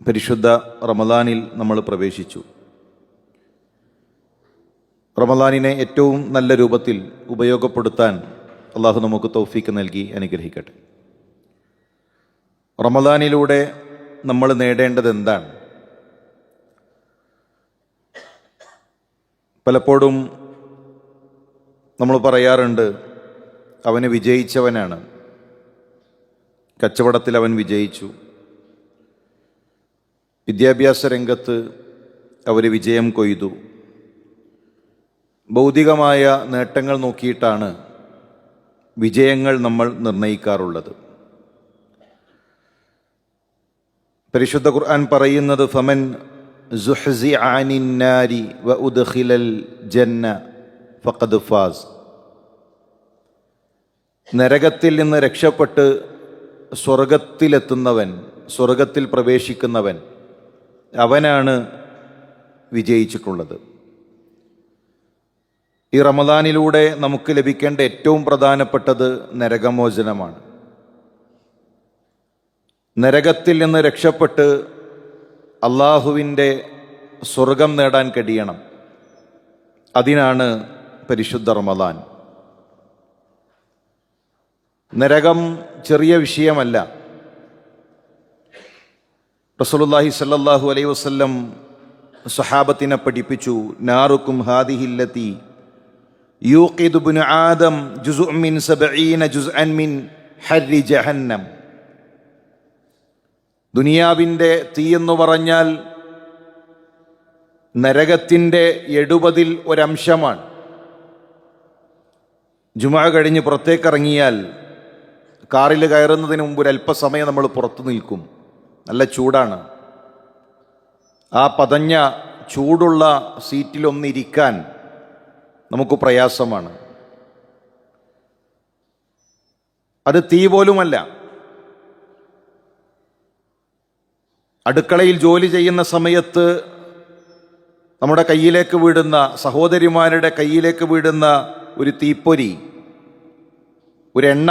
പരിശുദ്ധ റമദാനിൽ നമ്മൾ പ്രവേശിച്ചു. റമദാനിനെ ഏറ്റവും നല്ല രൂപത്തിൽ ഉപയോഗപ്പെടുത്താൻ അള്ളാഹു നമുക്ക് തൗഫീക്ക് നൽകി അനുഗ്രഹിക്കട്ടെ. റമദാനിലൂടെ നമ്മൾ നേടേണ്ടത് എന്താണ്? പലപ്പോഴും നമ്മൾ പറയാറുണ്ട്, അവന് വിജയിച്ചവനാണ്, കച്ചവടത്തിൽ അവൻ വിജയിച്ചു, വിദ്യാഭ്യാസ രംഗത്ത് അവർ വിജയം കൊയ്തു. ഭൗതികമായ നേട്ടങ്ങൾ നോക്കിയിട്ടാണ് വിജയങ്ങൾ നമ്മൾ നിർണയിക്കാറുള്ളത്. പരിശുദ്ധ ഖുർആൻ പറയുന്നത്, ഫമൻ സുഹ്സിഅ അനിൻ നാരി വ ഉദ്ഖിലൽ ജന്ന ഫഖദ് ഫാസ്. നരകത്തിൽ നിന്ന് രക്ഷപ്പെട്ട് സ്വർഗത്തിലെത്തുന്നവൻ, സ്വർഗത്തിൽ പ്രവേശിക്കുന്നവൻ, അവനാണ് വിജയിച്ചിട്ടുള്ളത്. ഈ റമദാനിലൂടെ നമുക്ക് ലഭിക്കേണ്ട ഏറ്റവും പ്രധാനപ്പെട്ടത് നരകമോചനമാണ്. നരകത്തിൽ നിന്ന് രക്ഷപ്പെട്ട് അള്ളാഹുവിൻ്റെ സ്വർഗം നേടാൻ കഴിയണം. അതിനാണ് പരിശുദ്ധ റമദാൻ. നരകം ചെറിയ വിഷയമല്ല. റസൂലുള്ളാഹി സ്വല്ലല്ലാഹു അലൈഹി വസല്ലം സ്വഹാബത്തിനെ പഠിപ്പിച്ചു, നാറുക്കും ഹാദിഹില്ലതി യൂഖിദു ഇബ്നു ആദം ജുസ്ഉൻ മിൻ 70 ജുസ്അൻ മിൻ ഹർരി ജഹന്നം. ദുനിയാവിൻ്റെ തീയെന്നു പറഞ്ഞാൽ നരകത്തിൻ്റെ 70 ഒരംശമാണ്. ജുമുഅ കഴിഞ്ഞ് പുറത്തേക്കിറങ്ങിയാൽ കാറിൽ കയറുന്നതിന് മുമ്പ് ഒരല്പസമയം നമ്മൾ പുറത്തു നിൽക്കും. നല്ല ചൂടാണ്. ആ പതഞ്ഞ ചൂടുള്ള സീറ്റിലൊന്നിരിക്കാൻ നമുക്ക് പ്രയാസമാണ്. അത് തീ പോലുമല്ല. അടുക്കളയിൽ ജോലി ചെയ്യുന്ന സമയത്ത് നമ്മുടെ കയ്യിലേക്ക് വീടുന്ന, സഹോദരിമാരുടെ കയ്യിലേക്ക് വീടുന്ന ഒരു തീപ്പൊരി, ഒരെണ്ണ,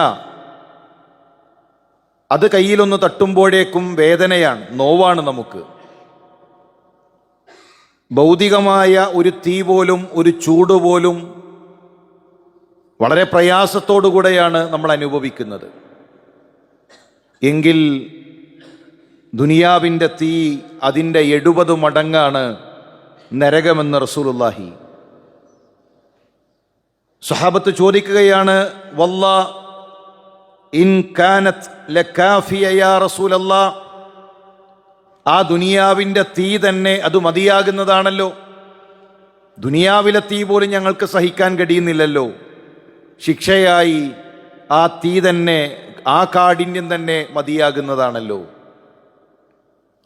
അത് കയ്യിലൊന്ന് തട്ടുമ്പോഴേക്കും വേദനയാണ്, നോവാണ് നമുക്ക്. ഭൗതികമായ ഒരു തീ പോലും, ഒരു ചൂട് പോലും വളരെ പ്രയാസത്തോടു കൂടെയാണ് നമ്മൾ അനുഭവിക്കുന്നത്. എങ്കിൽ ദുനിയാവിൻ്റെ തീ, അതിൻ്റെ 70 മടങ്ങാണ് നരകമെന്ന് റസൂലുള്ളാഹി. സ്വഹാബത്ത് ചോദിക്കുകയാണ്, വല്ലാ ഇൻ കാനത് ലകാഫിയ യാ റസൂലല്ലാഹ്, ആ ദുനിയാവിൻ്റെ തീ തന്നെ അത് മതിയാകുന്നതാണല്ലോ. ദുനിയാവിലെ തീ പോലും ഞങ്ങൾക്ക് സഹിക്കാൻ കഴിയുന്നില്ലല്ലോ. ശിക്ഷയായി ആ തീ തന്നെ, ആ കാഠിന്യം തന്നെ മതിയാകുന്നതാണല്ലോ.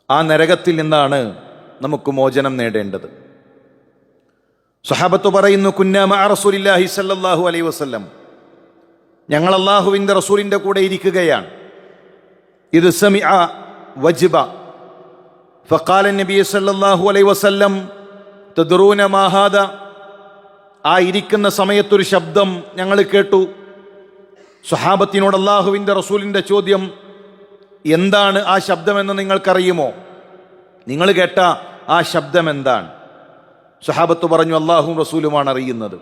ആ നരകത്തിൽ നിന്നാണ് നമുക്ക് മോചനം നേടേണ്ടത്. സ്വഹാബത്ത് പറയുന്നു, കുന്നാ മഅ റസൂലില്ലാഹി സ്വല്ലല്ലാഹു അലൈഹി വസല്ലം, ഞങ്ങൾ അല്ലാഹുവിൻ്റെ റസൂലിൻ്റെ കൂടെ ഇരിക്കുകയാണ്. ഇത് സമിഅ വജ്ബ ഫഖാല നബി സല്ലല്ലാഹു അലൈഹി വസല്ലം തദ്റൂന മാ ഹാദാ. ആ ഇരിക്കുന്ന സമയത്തൊരു ശബ്ദം ഞങ്ങൾ കേട്ടു. സ്വഹാബത്തിനോട് അല്ലാഹുവിൻ്റെ റസൂലിൻ്റെ ചോദ്യം, എന്താണ് ആ ശബ്ദമെന്ന് നിങ്ങൾക്കറിയുമോ? നിങ്ങൾ കേട്ട ആ ശബ്ദം എന്താണ്? സ്വഹാബത്ത് പറഞ്ഞു, അല്ലാഹുവും റസൂലുമാണ് അറിയുന്നത്.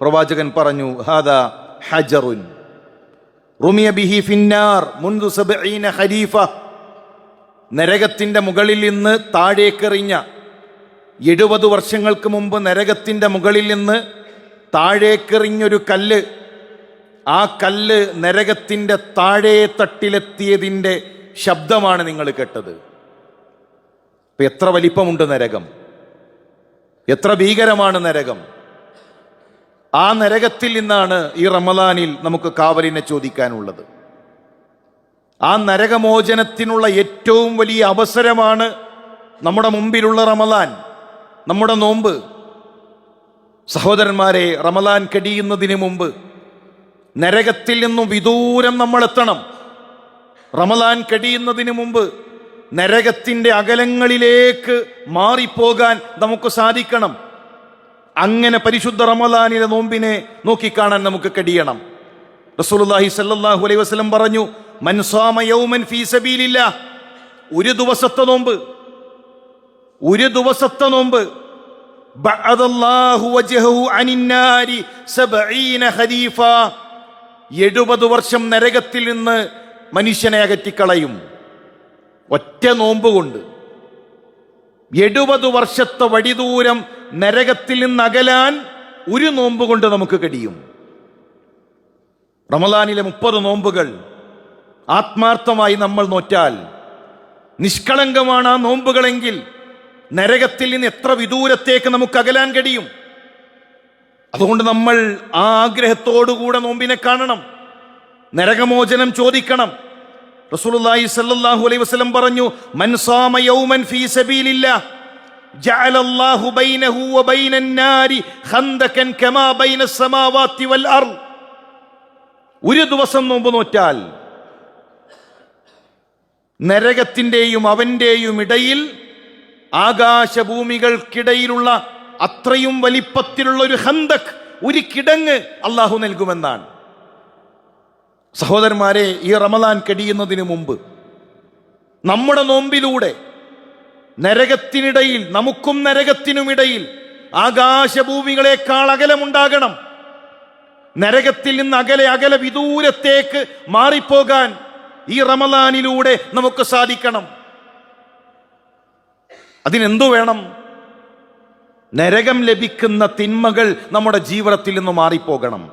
പ്രവാചകൻ പറഞ്ഞു, ഹാദാ ഹജറുൻ റുമിയ ബിഹി ഫിന്നാർ മുൻദു 70 ഖരീഫ. നരകത്തിൻ്റെ മുകളിൽ നിന്ന് താഴേക്കെറിഞ്ഞ, 70 വർഷങ്ങൾക്ക് മുമ്പ് നരകത്തിൻ്റെ മുകളിൽ നിന്ന് താഴേക്കെറിഞ്ഞൊരു കല്ല്. ആ കല്ല് നരകത്തിൻ്റെ താഴേ തട്ടിലെത്തിയതിൻ്റെ ശബ്ദമാണ് നിങ്ങൾ കേട്ടത്. ഇപ്പം എത്ര വലിപ്പമുണ്ട് നരകം, എത്ര ഭീകരമാണ് നരകം. ആ നരകത്തിൽ നിന്നാണ് ഈ റമദാനിൽ നമുക്ക് കാവലിനെ ചോദിക്കാനുള്ളത്. ആ നരകമോചനത്തിനുള്ള ഏറ്റവും വലിയ അവസരമാണ് നമ്മുടെ മുമ്പിലുള്ള റമദാൻ, നമ്മുടെ നോമ്പ്. സഹോദരന്മാരെ, റമദാൻ കഴിയുന്നതിന് മുമ്പ് നരകത്തിൽ നിന്നും വിദൂരം നമ്മൾ എത്തണം. റമദാൻ കഴിയുന്നതിന് മുമ്പ് നരകത്തിൻ്റെ അകലങ്ങളിലേക്ക് മാറിപ്പോകാൻ നമുക്ക് സാധിക്കണം. അങ്ങനെ പരിശുദ്ധ റമദാനിലെ നോമ്പിനെ നോക്കിക്കാണാൻ നമുക്ക് കഴിയണം. റസൂലുള്ളാഹി സ്വല്ലല്ലാഹു അലൈഹി വസല്ലം പറഞ്ഞു, മൻ സാമ യൗമൻ ഫീ സബീലില്ലാഹ്, ഒരു ദിവസത്തെ നോമ്പ്, ഒരു ദിവസത്തെ നോമ്പ്. ബഅദല്ലാഹു വജ്ഹഹു അനിന്നാരി 70 ഖരീഫ, 70 വർഷം നരകത്തിൽ നിന്ന് മനുഷ്യനെ അകറ്റിക്കളയും ഒറ്റ നോമ്പ് കൊണ്ട്. 70 വർഷത്തെ വടിദൂരം നരകത്തിൽ നിന്ന് അകലാൻ ഒരു നോമ്പ് കൊണ്ട് നമുക്ക് കഴിയും. റമദാനിലെ 30 നോമ്പുകൾ ആത്മാർത്ഥമായി നമ്മൾ നോറ്റാൽ, നിഷ്കളങ്കമാണ് ആ നോമ്പുകളെങ്കിൽ, നരകത്തിൽ നിന്ന് എത്ര വിദൂരത്തേക്ക് നമുക്ക് അകലാൻ കഴിയും. അതുകൊണ്ട് നമ്മൾ ആ ആഗ്രഹത്തോടുകൂടെ നോമ്പിനെ കാണണം, നരകമോചനം ചോദിക്കണം. റസൂലുള്ളാഹി സ്വല്ലല്ലാഹു അലൈഹി വസല്ലം പറഞ്ഞു, മൻ സാമ യൗമൻ ഫീ സബീലില്ലാഹ് ജഅലല്ലാഹു ബൈനഹു വബൈനൻ നാരി ഖന്ദകൻ കമാ ബൈനസ് സമാവാതി വൽ അർദ്. ഒരു ദിവസം നോമ്പ് നോറ്റാൽ നരകത്തിൻ്റെയും അവൻ്റെയും ഇടയിൽ, ആകാശഭൂമികൾക്കിടയിലുള്ള അത്രയും വലിപ്പത്തിലുള്ള ഒരു ഖന്ദക്, ഒരു കിടങ്ങ് അള്ളാഹു നൽകുമെന്നാണ്. സഹോദരന്മാരെ, ഈ റമദാൻ കഴിയുന്നതിന് മുമ്പ് നമ്മുടെ നോമ്പിലൂടെ നരകത്തിനിടയിൽ, നമുക്കും നരകത്തിനുമിടയിൽ ആകാശഭൂമികളെക്കാൾ അകലമുണ്ടാകണം. നരകത്തിൽ നിന്ന് അകലെ അകലെ വിദൂരത്തേക്ക് മാറിപ്പോകാൻ ഈ റമദാനിലൂടെ നമുക്ക് സാധിക്കണം. അതിനെന്തു വേണം? നരകം ലഭിക്കുന്ന തിന്മകൾ നമ്മുടെ ജീവിതത്തിൽ നിന്ന് മാറിപ്പോകണം.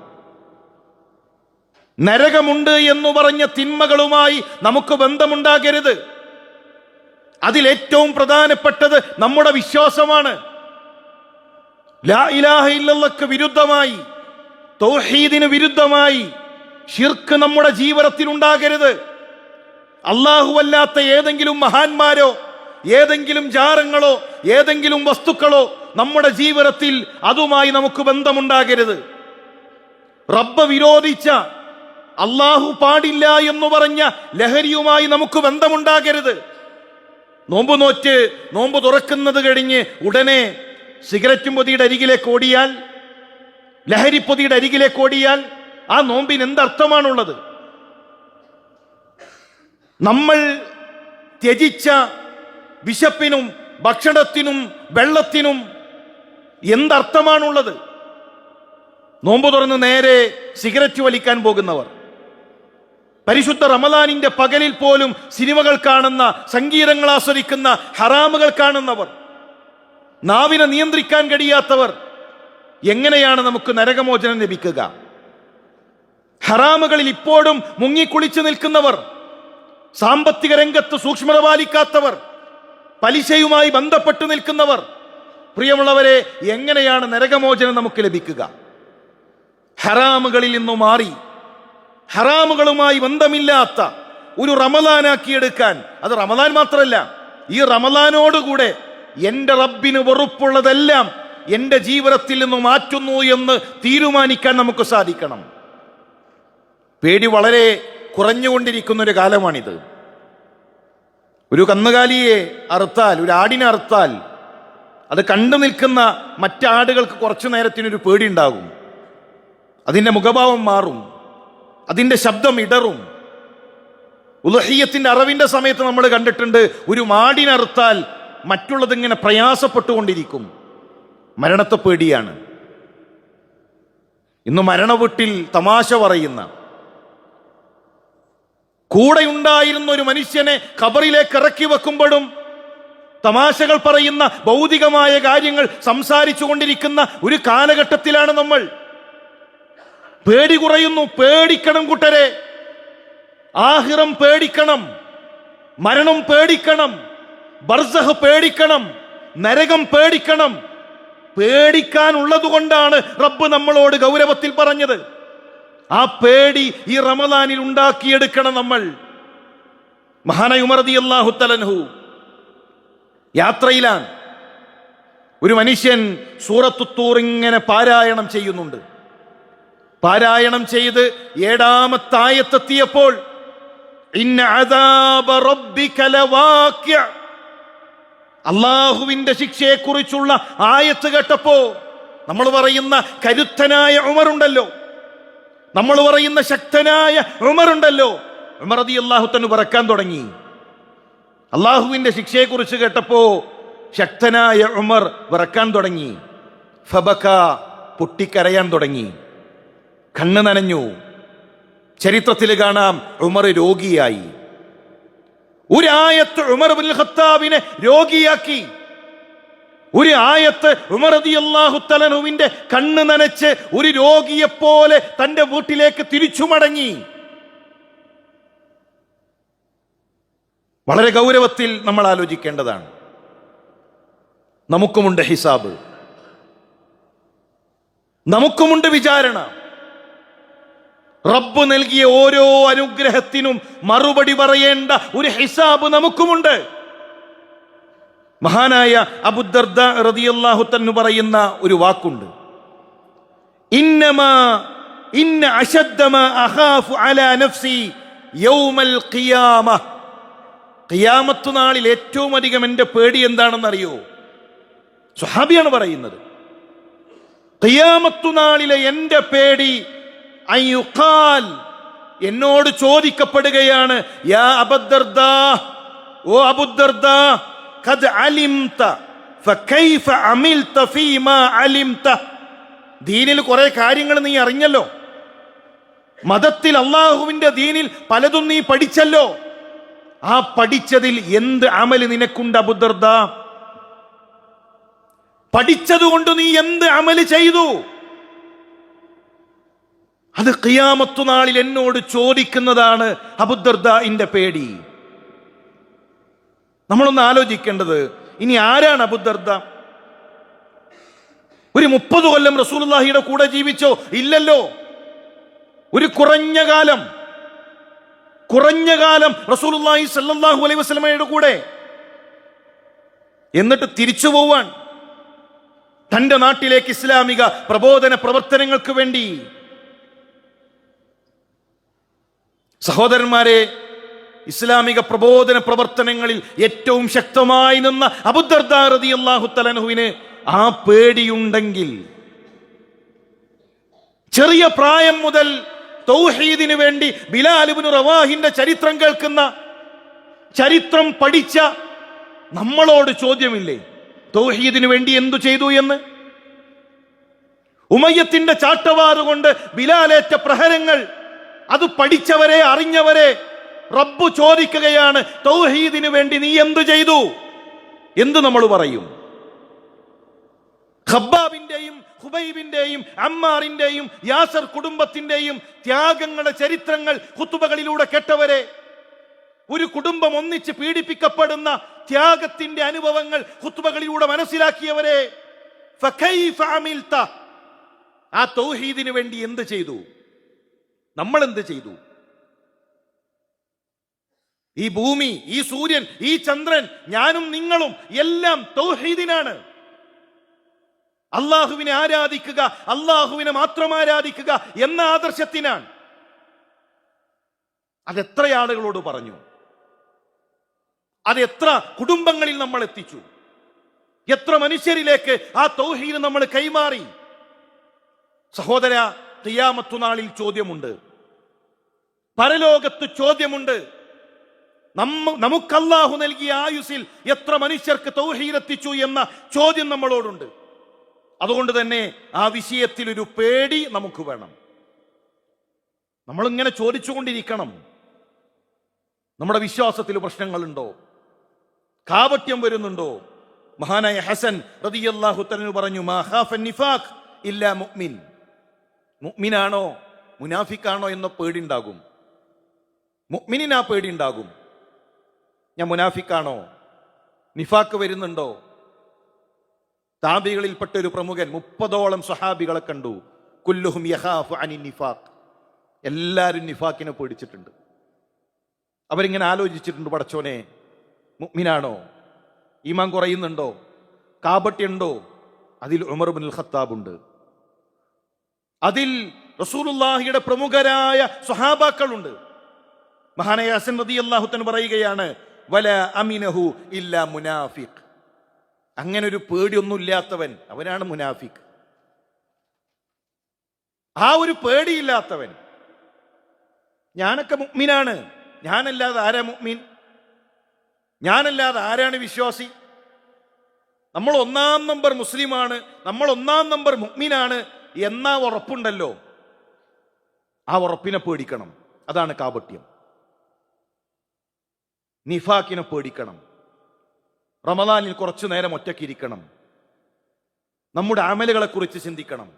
നരകമുണ്ട് എന്ന് പറഞ്ഞ തിന്മകളുമായി നമുക്ക് ബന്ധമുണ്ടാകരുത്. അതിലേറ്റവും പ്രധാനപ്പെട്ടത് നമ്മുടെ വിശ്വാസമാണ്. ലാ ഇലാഹ ഇല്ലല്ലാഹ്ക്ക് വിരുദ്ധമായി, തൗഹീദിന് വിരുദ്ധമായി ശിർക്ക് നമ്മുടെ ജീവിതത്തിൽ ഉണ്ടാകരുത്. അല്ലാഹുവല്ലാത്ത ഏതെങ്കിലും മഹാന്മാരോ ഏതെങ്കിലും ജാറങ്ങളോ ഏതെങ്കിലും വസ്തുക്കളോ നമ്മുടെ ജീവിതത്തിൽ അതുമായി നമുക്ക് ബന്ധമുണ്ടാകരുത്. റബ്ബ് വിരോധിച്ച, അല്ലാഹു പാടില്ല എന്ന് പറഞ്ഞ ലഹരിയുമായി നമുക്ക് ബന്ധമുണ്ടാകരുത്. നോമ്പ് നോറ്റ് നോമ്പ് തുറക്കുന്നത് കഴിഞ്ഞ് ഉടനെ സിഗരറ്റും പൊതിയുടെ അരികിലേക്ക് ഓടിയാൽ, ലഹരിപ്പൊതിയുടെ അരികിലേക്ക് ഓടിയാൽ ആ നോമ്പിന് എന്തർത്ഥമാണുള്ളത്? നമ്മൾ ത്യജിച്ച വിശപ്പിനും ഭക്ഷണത്തിനും വെള്ളത്തിനും എന്തർത്ഥമാണുള്ളത്? നോമ്പ് തുറന്ന് നേരെ സിഗരറ്റ് വലിക്കാൻ പോകുന്നവർ, പരിശുദ്ധ റമദാനിന്റെ പകലിൽ പോലും സിനിമകൾ കാണുന്ന, സംഗീതങ്ങൾ ആസ്വദിക്കുന്ന, ഹറാമുകൾ കാണുന്നവർ, നാവിനെ നിയന്ത്രിക്കാൻ കഴിയാത്തവർ, എങ്ങനെയാണ് നമുക്ക് നരകമോചനം ലഭിക്കുക? ഹറാമുകളിൽ ഇപ്പോഴും മുങ്ങിക്കുളിച്ചു നിൽക്കുന്നവർ, സാമ്പത്തിക രംഗത്ത് സൂക്ഷ്മത പാലിക്കാത്തവർ, പലിശയുമായി ബന്ധപ്പെട്ടു നിൽക്കുന്നവർ, പ്രിയമുള്ളവരെ, എങ്ങനെയാണ് നരകമോചനം നമുക്ക് ലഭിക്കുക? ഹറാമുകളിൽ നിന്നു മാറി ഹറാമുകളുമായി ബന്ധമില്ലാത്ത ഒരു റമദാനാക്കിയെടുക്കാൻ, അത് റമദാൻ മാത്രമല്ല, ഈ റമദാനോടുകൂടെ എൻ്റെ റബ്ബിന് വെറുപ്പുള്ളതെല്ലാം എൻ്റെ ജീവിതത്തിൽ നിന്ന് മാറ്റുന്നു എന്ന് തീരുമാനിക്കാൻ നമുക്ക് സാധിക്കണം. പേടി വളരെ കുറഞ്ഞുകൊണ്ടിരിക്കുന്ന ഒരു കാലമാണിത്. ഒരു കന്നുകാലിയെ അറുത്താൽ, ഒരു ആടിനെ അറുത്താൽ, അത് കണ്ടു നിൽക്കുന്ന മറ്റാടുകൾക്ക് കുറച്ചു നേരത്തിനൊരു പേടി ഉണ്ടാകും. അതിൻ്റെ മുഖഭാവം മാറും, അതിൻ്റെ ശബ്ദം ഇടറും. ഉളുഹിയ്യത്തിൻ്റെ അറവിൻ്റെ സമയത്ത് നമ്മൾ കണ്ടിട്ടുണ്ട്, ഒരു മാടിനറുത്താൽ മറ്റുള്ളതിങ്ങനെ പ്രയാസപ്പെട്ടുകൊണ്ടിരിക്കും. മരണത്തെ പേടിയാണ്. ഇന്ന് മരണവീട്ടിൽ തമാശ പറയുന്ന, കൂടെയുണ്ടായിരുന്ന ഒരു മനുഷ്യനെ ഖബറിലേക്ക് ഇറക്കി വെക്കുമ്പോഴും തമാശകൾ പറയുന്ന, ഭൗതികമായ കാര്യങ്ങൾ സംസാരിച്ചു കൊണ്ടിരിക്കുന്ന ഒരു കാലഘട്ടത്തിലാണ് നമ്മൾ. പേടി കുറയുന്നു. പേടിക്കണം കൂട്ടരെ, ആഖിറം പേടിക്കണം, മരണം പേടിക്കണം, ബർസഖ് പേടിക്കണം, നരകം പേടിക്കണം. പേടിക്കാനുള്ളത് കൊണ്ടാണ് റബ്ബ് നമ്മളോട് ഗൗരവത്തിൽ പറഞ്ഞത്. ആ പേടി ഈ റമദാനിൽ ഉണ്ടാക്കിയെടുക്കണം നമ്മൾ. മഹാനായ ഉമർ റളിയല്ലാഹു തആല അൻഹു യാത്രയിലാണ്. ഒരു മനുഷ്യൻ സൂറത്തു തൂർ ഇങ്ങനെ പാരായണം ചെയ്യുന്നുണ്ട്. പാരായണം ചെയ്ത് 7ാമത്തെ ആയത്തെത്തിയപ്പോൾ, ഇന്ന അദാബ റബ്ബിക ലവാഖിഅ, അല്ലാഹുവിന്റെ ശിക്ഷയെക്കുറിച്ചുള്ള ആയത്ത് കേട്ടപ്പോ നമ്മൾ പറയുന്ന കരുത്തനായ ഉമറുണ്ടല്ലോ, നമ്മൾ പറയുന്ന ശക്തനായ ഉമറുണ്ടല്ലോ, ഉമർ റളിയല്ലാഹു തആല പറക്കാൻ തുടങ്ങി. അള്ളാഹുവിന്റെ ശിക്ഷയെക്കുറിച്ച് കേട്ടപ്പോ ശക്തനായ ഉമർ വിറക്കാൻ തുടങ്ങി. ഫബക, പൊട്ടിക്കരയാൻ തുടങ്ങി, കണ്ണ് നനഞ്ഞു. ചരിത്രത്തിൽ കാണാം ഉമർ രോഗിയായി. ഒരു ആയത്ത് ഉമർ ഇബ്നുൽ ഖത്താബിനെ രോഗിയാക്കി. ഒരു ആയത്ത് ഉമർ റളിയല്ലാഹു തആല അൻഹുവിന്റെ കണ്ണ് നനച്ച് ഒരു രോഗിയെപ്പോലെ തന്റെ വീട്ടിലേക്ക് തിരിച്ചു മടങ്ങി. വളരെ ഗൗരവത്തിൽ നമ്മൾ ആലോചിക്കേണ്ടതാണ്. നമുക്കുമുണ്ട് ഹിസാബ്, നമുക്കുമുണ്ട് വിചാരണ. റബ്ബ് നൽകിയ ഓരോ അനുഗ്രഹത്തിനും മറുപടി പറയേണ്ട ഒരു ഹിസാബ് നമുക്കുമുണ്ട്. മഹാനായ അബൂദർദ റളിയല്ലാഹു തആല പറയുന്ന ഒരു വാക്കുണ്ട്, ഇന്ന അശദ്ദ മാ അഖാഫു അലാ നഫ്സി യൗമൽ ഖിയാമ. ഖിയാമത്ത് നാളിൽ ഏറ്റവും അധികം എൻ്റെ പേടി എന്താണെന്നറിയോ? സ്വഹാബിയാണ് പറയുന്നത്. ഖിയാമത്ത് നാളിലെ എൻ്റെ പേടി അയ്യുഖാൽ, എന്നോട് ചോദിക്കപ്പെടുകയാണ്, യാ അബൂദർദാ, ഓ അബൂദർദാ, ഖദ് അലിംത ഫകൈഫ അമിൽത ഫീമാ അലിംത. ദീനിൽ കുറെ കാര്യങ്ങൾ നീ അറിഞ്ഞല്ലോ, മതത്തിൽ അള്ളാഹുവിന്റെ ദീനിൽ പലതും നീ പഠിച്ചല്ലോ, ആ പഠിച്ചതിൽ എന്ത് അമല് നിനക്കുണ്ട് അബൂദർദാ? പഠിച്ചതുകൊണ്ട് നീ എന്ത് അമല് ചെയ്തു? അത് ഖിയാമത്ത് നാളിൽ എന്നോട് ചോദിക്കുന്നതാണ് അബൂദർദാഇന്റെ പേടി. നമ്മളൊന്ന് ആലോചിക്കേണ്ടത്, ഇനി ആരാണ് അബൂദർദ? ഒരു 30 കൊല്ലം റസൂലുള്ളാഹിയുടെ കൂടെ ജീവിച്ചോ? ഇല്ലല്ലോ. ഒരു കുറഞ്ഞ കാലം റസൂലുള്ളാഹി സ്വല്ലല്ലാഹു അലൈഹി വസല്ലമയുടെ കൂടെ, എന്നിട്ട് തിരിച്ചു പോവാൻ തന്റെ നാട്ടിലേക്ക് ഇസ്ലാമിക പ്രബോധന പ്രവർത്തനങ്ങൾക്ക് വേണ്ടി. സഹോദരന്മാരെ, ഇസ്ലാമിക പ്രബോധന പ്രവർത്തനങ്ങളിൽ ഏറ്റവും ശക്തമായി നിന്ന അബൂദർദ റളിയല്ലാഹു തആല അൻഹുവിന് ആ പേടിയുണ്ടെങ്കിൽ, ചെറിയ പ്രായം മുതൽ തൗഹീദിന് വേണ്ടി ബിലാൽ ഇബ്നു റവാഹിന്റെ ചരിത്രം കേൾക്കുന്ന, ചരിത്രം പഠിച്ച നമ്മളോട് ചോദ്യമില്ലേ തൗഹീദിന് വേണ്ടി എന്തു ചെയ്തു എന്ന്? ഉമയ്യത്തിന്റെ ചാട്ടവാറുകൊണ്ട് ബിലാലേറ്റ പ്രഹരങ്ങൾ, അത് പഠിച്ചവരെ, അറിഞ്ഞവരെ റബ്ബ് ചോദിക്കുകയാണ്, തൗഹീദിന് വേണ്ടി നീ എന്തു ചെയ്തു? എന്ത് നമ്മൾ പറയും? ഖബ്ബാബിന്റെയും ഖുബൈബിന്റെയും അമ്മാറിന്റെയും യാസർ കുടുംബത്തിന്റെയും ത്യാഗങ്ങളുടെ ചരിത്രങ്ങൾ ഖുതുബകളിലൂടെ കേട്ടവരെ, ഒരു കുടുംബം ഒന്നിച്ച് പീഡിപ്പിക്കപ്പെടുന്ന ത്യാഗത്തിന്റെ അനുഭവങ്ങൾ ഖുതുബകളിലൂടെ മനസ്സിലാക്കിയവരെ, ഫകൈഫ അമിൽത, ആ തൗഹീദിന് വേണ്ടി എന്ത് ചെയ്തു? നമ്മൾ എന്ത് ചെയ്തു? ഈ ഭൂമി, ഈ സൂര്യൻ, ഈ ചന്ദ്രൻ, ഞാനും നിങ്ങളും എല്ലാം തൗഹീദിനാണ്. അള്ളാഹുവിനെ ആരാധിക്കുക, അള്ളാഹുവിനെ മാത്രം ആരാധിക്കുക എന്ന ആദർശത്തിനാണ്. അതെത്ര ആളുകളോട് പറഞ്ഞു? അത് എത്ര കുടുംബങ്ങളിൽ നമ്മൾ എത്തിച്ചു? എത്ര മനുഷ്യരിലേക്ക് ആ തൗഹീദ് നമ്മൾ കൈമാറി? സഹോദര, ഖിയാമത്ത് നാളിൽ ചോദ്യമുണ്ട്, പരലോകത്ത് ചോദ്യമുണ്ട്. നമുക്ക് അല്ലാഹു നൽകിയ ആയുസിൽ എത്ര മനുഷ്യർക്ക് തൗഹീദ് എത്തിച്ചു എന്ന ചോദ്യം നമ്മളോടുണ്ട്. അതുകൊണ്ട് തന്നെ ആ വിഷയത്തിൽ ഒരു പേടി നമുക്ക് വേണം. നമ്മളിങ്ങനെ ചോദിച്ചുകൊണ്ടിരിക്കണം, നമ്മുടെ വിശ്വാസത്തിൽ പ്രശ്നങ്ങളുണ്ടോ? കാപട്യം വരുന്നുണ്ടോ? മഹാനായ ഹസൻ റളിയല്ലാഹു തആല പറഞ്ഞു, മാ ഖാഫൻ നിഫാഖ് ഇല്ലാ മുഅ്മിൻ. മുഅ്മിനാണോ മുനാഫിക്കാണോ എന്ന പേടി ഉണ്ടാകും. മുഅ്മിനിന് ആ പേടി ഉണ്ടാകും. ഞാൻ മുനാഫിക്കാണോ, നിഫാക്ക് വരുന്നുണ്ടോ? താബികളിൽപ്പെട്ട ഒരു പ്രമുഖൻ 30ഓളം സ്വഹാബികളെ കണ്ടു. കുല്ലുഹും യഖാഫു അനി നിഫാഖ്. എല്ലാവരും നിഫാക്കിനെ പേടിച്ചിട്ടുണ്ട്. അവരിങ്ങനെ ആലോചിച്ചിട്ടുണ്ട്, പടച്ചോനെ, മുഅ്മിനാണോ? ഈമാൻ കുറയുന്നുണ്ടോ? കാപട്യുണ്ടോ? അതിൽ ഉമർ ഇബ്നുൽ ഖത്താബ് ഉണ്ട്. അതിൽ റസൂലുള്ളാഹിയുടെ പ്രമുഖരായ സ്വഹാബാക്കളുണ്ട്. മഹാനായ ഹസൻ റളിയല്ലാഹു തആല പറയുകയാണ്, വലാ അമിനഹു ഇല്ലാ മുനാഫിഖ്. അങ്ങനെ ഒരു പേടിയൊന്നുമില്ലാത്തവൻ അവനാണ് മുനാഫിഖ്. ആ ഒരു പേടിയില്ലാത്തവൻ. ഞാനൊക്കെ മുഅ്മിനാണ്, ഞാനല്ലാതെ ആരാ മുഅ്മിൻ? ഞാനല്ലാതെ ആരാണ് വിശ്വാസി? നമ്മൾ 1-ാം നമ്പർ മുസ്ലിമാണ്, നമ്മൾ 1-ാം നമ്പർ മുഅ്മിനാണ് എന്ന ഉറപ്പുണ്ടല്ലോ, ആ ഉറപ്പിനെ പേടിക്കണം. അതാണ് കാപട്യം. നിഫാക്കിനെ പേടിക്കണം. റമദാനിൽ കുറച്ചു നേരം ഒറ്റയ്ക്കിരിക്കണം. നമ്മുടെ അമലുകളെ കുറിച്ച് ചിന്തിക്കണം.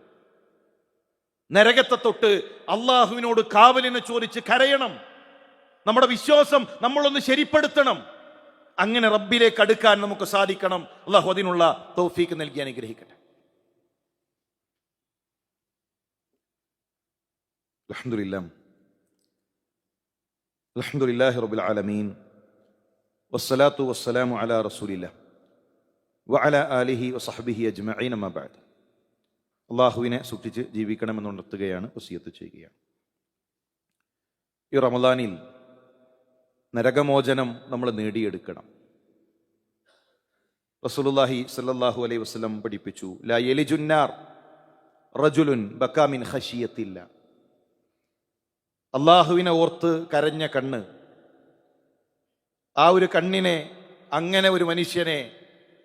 നരകത്തെ തൊട്ട് അള്ളാഹുവിനോട് കാവലിനെ ചോദിച്ച് കരയണം. നമ്മുടെ വിശ്വാസം നമ്മളൊന്ന് ശരിപ്പെടുത്തണം. അങ്ങനെ റബ്ബിലേക്ക് അടുക്കാൻ നമുക്ക് സാധിക്കണം. അള്ളാഹു അതിനുള്ള തൗഫീക്ക് നൽകി അനുഗ്രഹിക്കട്ടെ. അൽഹംദുലില്ലാഹി റബ്ബിൽ ആലമീൻ വസ്സലാത്തു വസ്സലാമു അലാ റസൂലില്ലാഹ് വഅലാ ആലിഹി വസഹ്ബിഹി അജ്മഈൻ അമ്മാ ബഅദ്. അള്ളാഹുവിനെ സൂക്ഷിച്ച് ജീവിക്കണമെന്നുണർത്തുകയാണ്, വസിയത്ത് ചെയ്യുകയാണ്. ഈ റമദാനിൽ നരകമോചനം നമ്മൾ നേടിയെടുക്കണം. റസൂലുള്ളാഹി സ്വല്ലല്ലാഹു അലൈഹി വസല്ലം പഠിപ്പിച്ചു, ലാ യലിജുന്നാർ റജുലുൻ ബകാ മിൻ ഖശിയത്തില്ല. അള്ളാഹുവിനെ ഓർത്ത് കരഞ്ഞ കണ്ണ്, ആ ഒരു കണ്ണിനെ, അങ്ങനെ ഒരു മനുഷ്യനെ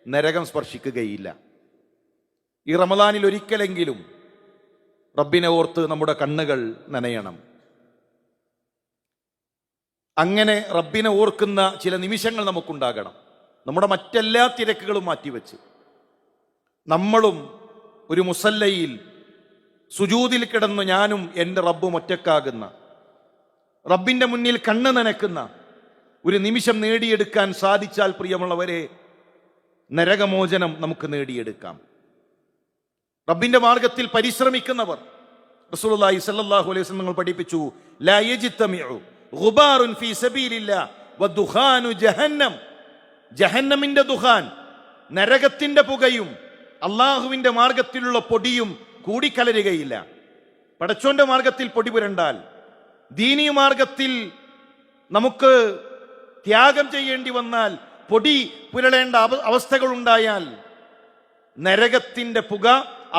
നരകം സ്പർശിക്കുകയില്ല. ഈ റമദാനിൽ ഒരിക്കലെങ്കിലും റബ്ബിനെ ഓർത്ത് നമ്മുടെ കണ്ണുകൾ നനയണം. അങ്ങനെ റബ്ബിനെ ഓർക്കുന്ന ചില നിമിഷങ്ങൾ നമുക്കുണ്ടാകണം. നമ്മുടെ മറ്റെല്ലാ തിരക്കുകളും മാറ്റിവെച്ച് നമ്മളും ഒരു മുസല്ലയിൽ സുജൂദിൽ കിടന്ന് ഞാനും എൻ്റെ റബ്ബും ഒറ്റക്കാകുന്ന, റബ്ബിൻ്റെ മുന്നിൽ കണ്ണ് നനക്കുന്ന ഒരു നിമിഷം നേടിയെടുക്കാൻ സാധിച്ചാൽ, പ്രിയമുള്ളവരെ, നരകമോചനം നമുക്ക് നേടിയെടുക്കാം. റബ്ബിന്റെ മാർഗത്തിൽ പരിശ്രമിക്കുന്നവർ, റസൂലുള്ളാഹി സ്വല്ലല്ലാഹു അലൈഹി വസല്ലം നിങ്ങൾ പഠിപ്പിച്ചു, ലാ യജ്തമിഉ ഗുബാറുൻ ഫീ സബീലില്ലാ വദുഖാനു ജഹന്നം. ജഹന്നമിന്റെ ദുഖാൻ, നരകത്തിന്റെ പുകയും അള്ളാഹുവിന്റെ മാർഗത്തിലുള്ള പൊടിയും കൂടിക്കലരുകയില്ല. പടച്ചോന്റെ മാർഗത്തിൽ പൊടി പുരണ്ടാൽ, ദീനീ മാർഗത്തിൽ നമുക്ക് ത്യാഗം ചെയ്യേണ്ടി വന്നാൽ, പൊടി പുരളേണ്ട അവസ്ഥകൾ ഉണ്ടായാൽ, നരകത്തിന്റെ പുക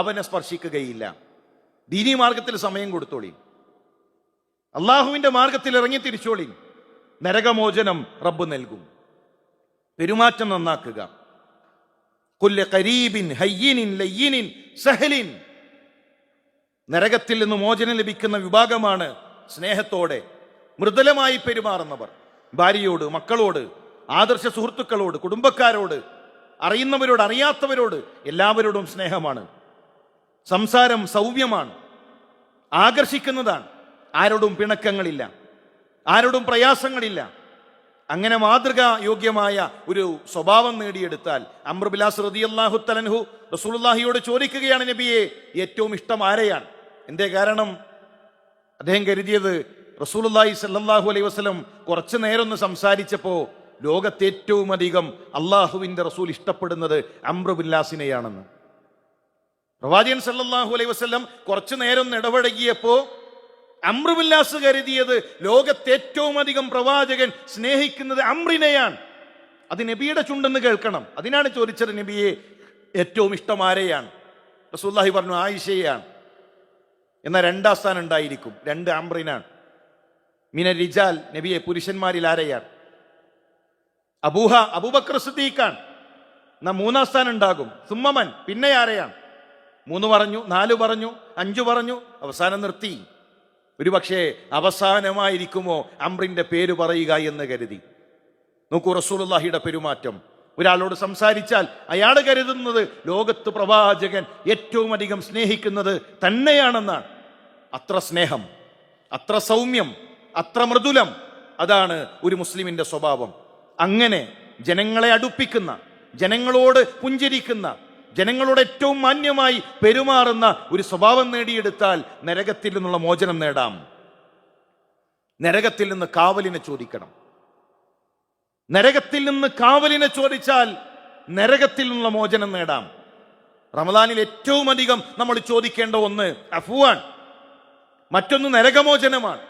അവനെ സ്പർശിക്കുകയില്ല. ദീനീ മാർഗത്തിൽ സമയം കൊടുത്തോളി, അള്ളാഹുവിന്റെ മാർഗത്തിൽ ഇറങ്ങി തിരിച്ചോളി. നരകമോചനം റബ്ബ് നൽകും. പെരുമാറ്റം നന്നാക്കുക. കുല്ല ഖരീബിൻ ഹയ്യിനിൻ ലയ്യിനിൻ സഹലിൻ. നരകത്തിൽ നിന്ന് മോചനം ലഭിക്കുന്ന വിഭാഗമാണ് സ്നേഹത്തോടെ മൃദുലമായി പെരുമാറുന്നവർ. ഭാര്യയോട്, മക്കളോട്, ആദർശ സുഹൃത്തുക്കളോട്, കുടുംബക്കാരോട്, അറിയുന്നവരോട്, അറിയാത്തവരോട്, എല്ലാവരോടും സ്നേഹമാണ്. സംസാരം സൗമ്യമാണ്, ആകർഷിക്കുന്നതാണ്. ആരോടും പിണക്കങ്ങളില്ല, ആരോടും പ്രയാസങ്ങളില്ല. അങ്ങനെ മാതൃകാ യോഗ്യമായ ഒരു സ്വഭാവം നേടിയെടുത്താൽ, അംർ ബിൻ ആസ് റളിയല്ലാഹു തആല അൻഹു റസൂലുള്ളാഹിയോട് ചോദിക്കുകയാണ്, നബിയെ, ഏറ്റവും ഇഷ്ടം ആരെയാണ്? എന്തേ കാരണം? അദ്ദേഹം കരുതിയത് റസൂലുള്ളാഹി സ്വല്ലല്ലാഹു അലൈഹി വസല്ലം കുറച്ചു നേരം ഒന്ന് സംസാരിച്ചപ്പോൾ ലോകത്തെ ഏറ്റവും അധികം അള്ളാഹുവിന്റെ റസൂൽ ഇഷ്ടപ്പെടുന്നത് അംർ ബിൻ ആസിനെയാണെന്ന്. പ്രവാചകൻ സല്ലല്ലാഹു അലൈഹി വസല്ലം കുറച്ചു നേരം ഇടപഴകിയപ്പോ അംർ ബിൻ ആസ് കരുതിയത് ലോകത്തെ ഏറ്റവും അധികം പ്രവാചകൻ സ്നേഹിക്കുന്നത് അംറിനെയാണ്. അത് നബിയുടെ ചുണ്ടെന്ന് കേൾക്കണം. അതിനാണ് ചോദിച്ചത്, നബിയെ, ഏറ്റവും ഇഷ്ടം ആരെയാണ്? റസൂലുള്ളാഹി പറഞ്ഞു, ആയിഷയാണ്. എന്നാൽ 2-ാം സ്ഥാനം ഉണ്ടായിരിക്കും, 2 അംറിനാണ്. മിന റിജാൽ, നബിയെ, പുരുഷന്മാരിൽ ആരെയാണ്? അബൂബക്കർ സിദ്ദീഖാണ്. എന്നാ 3-ാം സ്ഥാനം ഉണ്ടാകും. സുമ്മമൻ, പിന്നെ ആരെയാണ്? 3 പറഞ്ഞു, 4 പറഞ്ഞു, 5 പറഞ്ഞു, അവസാനം നിർത്തി. ഒരു പക്ഷേ അവസാനമായിരിക്കുമോ അംറിന്റെ പേര് പറയുക എന്ന് കരുതി. നോക്കൂ റസൂലുള്ളാഹിയുടെ പെരുമാറ്റം. ഒരാളോട് സംസാരിച്ചാൽ അയാൾ കരുതുന്നത് ലോകത്ത് പ്രവാചകൻ ഏറ്റവും അധികം സ്നേഹിക്കുന്നത് തന്നെയാണെന്നാണ്. അത്ര സ്നേഹം, അത്ര സൗമ്യം, അത്ര മൃദുലം, അതാണ് ഒരു മുസ്ലിമിന്റെ സ്വഭാവം. അങ്ങനെ ജനങ്ങളെ അടുപ്പിക്കുന്ന, ജനങ്ങളോട് പുഞ്ചിരിക്കുന്ന, ജനങ്ങളോട് ഏറ്റവും മാന്യമായി പെരുമാറുന്ന ഒരു സ്വഭാവം നേടിയെടുത്താൽ നരകത്തിൽ നിന്നുള്ള മോചനം നേടാം. നരകത്തിൽ നിന്ന് കാവലിനെ ചോദിക്കണം. നരകത്തിൽ നിന്ന് കാവലിനെ ചോദിച്ചാൽ നരകത്തിൽ നിന്നുള്ള മോചനം നേടാം. റമദാനിൽ ഏറ്റവും അധികം നമ്മൾ ചോദിക്കേണ്ട ഒന്ന് അഫ്വാൻ, മറ്റൊന്ന് നരകമോചനമാണ്.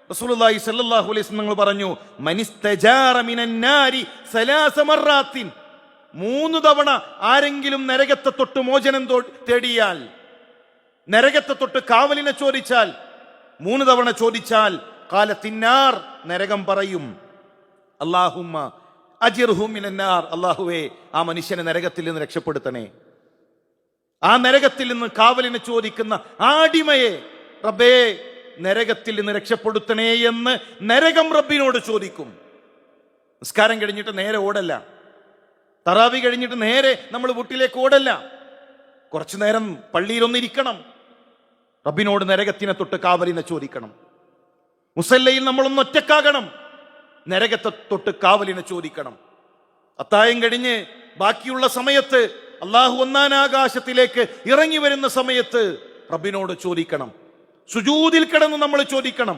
റസൂലുള്ളാഹി സ്വല്ലല്ലാഹു അലൈഹി വസല്ലം നിങ്ങൾ പറഞ്ഞു, മനിസ്തജാറ മിനന്നാരി സലാസ മർറാത്തിൻ. 3 തവണ ആരെങ്കിലും നരകത്തെ തൊട്ട് മോചനം തേടിയാൽ, നരകത്തെ തൊട്ട് കാവലിനെ ചോദിച്ചാൽ, 3 തവണ ചോദിച്ചാൽ, ഖാലത്തിന്നാർ, നരകം പറയും, അല്ലാഹുമ്മ അജിർഹു മിനന്നാർ, അല്ലാഹുവേ ആ മനുഷ്യനെ നരകത്തിൽ നിന്ന് രക്ഷപ്പെടുത്തണേ. ആ നരകത്തിൽ നിന്ന് കാവലിനെ ചോദിക്കുന്ന ആ അടിമയെ റബ്ബേ നരകത്തിൽ നിന്ന് രക്ഷപ്പെടുത്തണേ എന്ന് നരകം റബ്ബിനോട് ചോദിക്കും. നിസ്കാരം കഴിഞ്ഞിട്ട് നേരെ ഓടല്ല, തറാവി കഴിഞ്ഞിട്ട് നേരെ നമ്മൾ വീട്ടിലേക്ക് ഓടല്ല, കുറച്ചു നേരം പള്ളിയിലൊന്നിരിക്കണം, റബ്ബിനോട് നരകത്തിനെ തൊട്ട് കാവലിനെ ചോദിക്കണം. മുസല്ലയിൽ നമ്മളൊന്ന് ഒറ്റക്കാകണം, നരകത്തെ തൊട്ട് കാവലിനെ ചോദിക്കണം. അത്തായം കഴിഞ്ഞ് ബാക്കിയുള്ള സമയത്ത് അള്ളാഹു ഒന്നാനാകാശത്തിലേക്ക് ഇറങ്ങി വരുന്ന സമയത്ത് റബ്ബിനോട് ചോദിക്കണം. സുജൂദിൽ കിടന്ന് നമ്മൾ ചോദിക്കണം,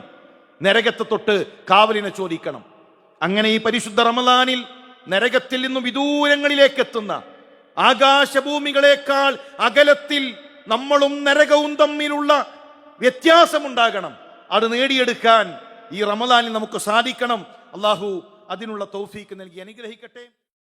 നരകത്തെ തൊട്ട് കാവലിനെ ചോദിക്കണം. അങ്ങനെ ഈ പരിശുദ്ധ റമദാനിൽ നരകത്തിൽ നിന്നും വിദൂരങ്ങളിലേക്ക് എത്തുന്ന ആകാശഭൂമികളെക്കാൾ അകലത്തിൽ നമ്മളും നരകവും തമ്മിലുള്ള വ്യത്യാസമുണ്ടാകണം. അത് നേടിയെടുക്കാൻ ഈ റമദാനിൽ നമുക്ക് സാധിക്കണം. അള്ളാഹു അതിനുള്ള തൗഫീക്ക് നൽകി അനുഗ്രഹിക്കട്ടെ.